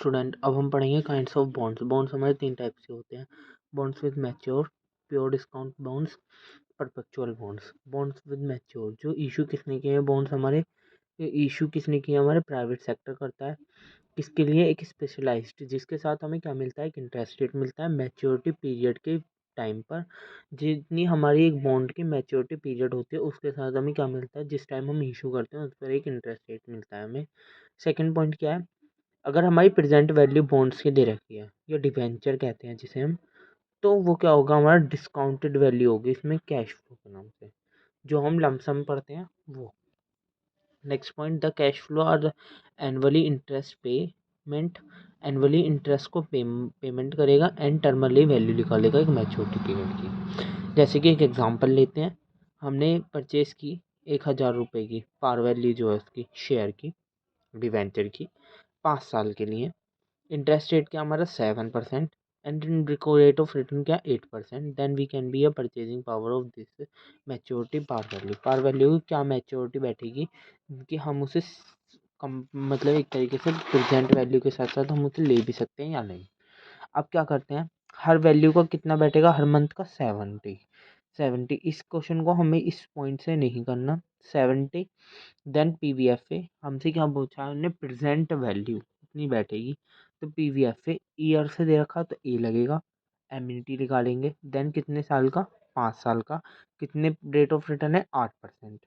Student, अब हम पढ़ेंगे काइंड्स ऑफ बॉन्ड्स। बॉन्ड्स हमारे तीन टाइप के होते हैं। Bonds with mature, pure discount bonds, perpetual bonds. Bonds with mature जो इशू किसने किए हैं, बॉन्ड्स हमारे इशू किसने किए हैं, हमारे प्राइवेट सेक्टर करता है। किसके लिए? एक स्पेशलाइज्ड, जिसके साथ हमें क्या मिलता है, एक इंटरेस्ट रेट मिलता है मैच्योरिटी पीरियड के टाइम पर। जितनी हमारी एक बॉन्ड की मैच्योरिटी पीरियड होती है उसके साथ हमें क्या मिलता है, जिस टाइम हम इशू करते हैं उस पर एक इंटरेस्ट रेट मिलता है हमें। सेकंड पॉइंट क्या है, अगर हमारी प्रेजेंट वैल्यू बॉन्ड्स की दे रखी है या डिवेंचर कहते हैं जिसे हम, तो वो क्या होगा, हमारा डिस्काउंटेड वैल्यू होगी इसमें कैश फ्लो के नाम से, जो हम लमसम पढ़ते हैं वो। Next point, the cash flow और annually interest payment. Annually interest को पेमेंट करेगा एंड टर्मली वैल्यू निकालेगा एक मैच्योरिटी पीरियड की। जैसे कि एक एग्जांपल लेते हैं, हमने परचेस की 1,000 रुपये की पार वैल्यू जो है उसकी शेयर की डिवेंचर की 5 साल के लिए। इंटरेस्ट रेट क्या हमारा 7% एंड रेट ऑफ रिटर्न क्या 8%। Then we can be a purchasing power of this maturity par value. Par value की क्या मैच्योरिटी बैठेगी कि हम उसे कम, मतलब एक तरीके से प्रेजेंट वैल्यू के साथ साथ हम उसे ले भी सकते हैं या नहीं। अब क्या करते हैं, हर वैल्यू का कितना बैठेगा, हर मंथ का 70। इस क्वेश्चन को हमें इस पॉइंट से नहीं करना। 70 देन PVFA हमसे क्या पूछा है हमने, प्रेजेंट वैल्यू कितनी बैठेगी, तो PVFA ईयर से दे रखा तो ए लगेगा। एम्यूनिटी निकालेंगे, देन कितने साल का, 5 साल का। कितने रेट ऑफ रिटर्न है, 8%।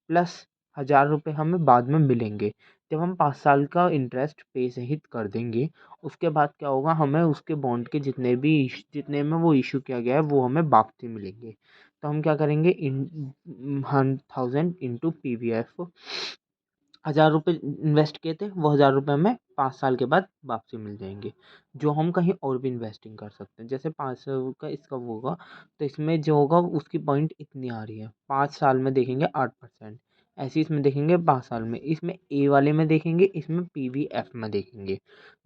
प्लस 1,000 रुपये हमें बाद में मिलेंगे जब हम 5 साल का इंटरेस्ट पे सहित कर देंगे। उसके बाद क्या होगा, हमें उसके बॉन्ड के जितने में वो इशू किया गया है वो हमें वापसी मिलेंगे। तो हम क्या करेंगे, इन 1,000 इंटू PVF, 1,000 रुपये इन्वेस्ट किए थे, वो 1,000 रुपये हमें 5 साल के बाद वापसी मिल जाएंगे, जो हम कहीं और भी इन्वेस्टिंग कर सकते हैं। जैसे 500 का इसका वो होगा, तो इसमें जो होगा उसकी पॉइंट इतनी आ रही है, 5 साल में देखेंगे 8%। ऐसे इसमें देखेंगे 5 साल में, इसमें ए वाले में देखेंगे, इसमें PVF में देखेंगे।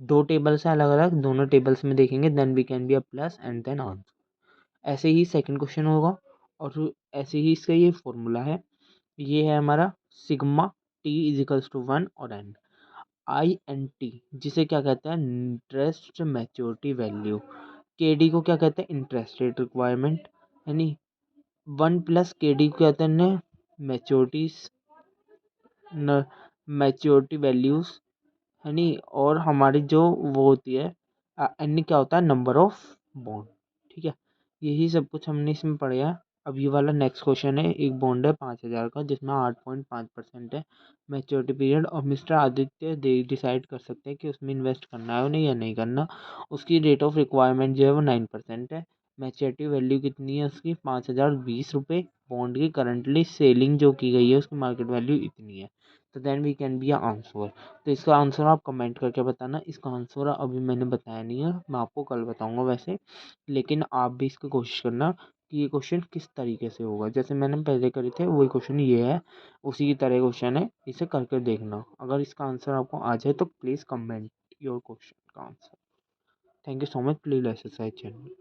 दो टेबल्स हैं अलग अलग, दोनों टेबल्स में देखेंगे, then we can be a plus and then answer. ऐसे ही सेकंड क्वेश्चन होगा, और ऐसे ही इसका ये फॉर्मूला है। ये है हमारा सिग्मा T=1 और n। INT जिसे क्या कहते हैं, इंटरेस्ट मैच्योरिटी वैल्यू। KD को क्या कहते हैं, इंटरेस्ट रेट रिक्वायरमेंट, यानी 1 + KD को कहते हैं मैच्योरिटीज मैच्योरिटी वैल्यूज, है नी। और हमारी जो वो होती है N क्या होता है, नंबर ऑफ बॉन्ड। ठीक है, यही सब कुछ हमने इसमें पढ़ा है। अब ये वाला नेक्स्ट क्वेश्चन है, एक बॉन्ड है 5,000 का जिसमें 8.5% है मैच्योरिटी पीरियड, और मिस्टर आदित्य डिसाइड कर सकते हैं कि उसमें इन्वेस्ट करना है उन्हें या नहीं करना। उसकी रेट ऑफ रिक्वायरमेंट जो है वो 9% है। मैच्योरिटी वैल्यू कितनी है उसकी, 5,020 रुपये। बॉन्ड की करंटली सेलिंग जो की गई है उसकी मार्केट वैल्यू इतनी है। तो then we can be answer. तो इसका आंसर आप कमेंट करके बताना। इसका आंसर अभी मैंने बताया नहीं है, मैं आपको कल बताऊंगा वैसे, लेकिन आप भी इसकी कोशिश करना कि ये क्वेश्चन किस तरीके से होगा। जैसे मैंने पहले करे थे वही क्वेश्चन ये है, उसी की तरह क्वेश्चन है, इसे करके देखना। अगर इसका आंसर आपको आ जाए तो प्लीज़ कमेंट योर क्वेश्चन का answer. Thank you so much, please exercise channel.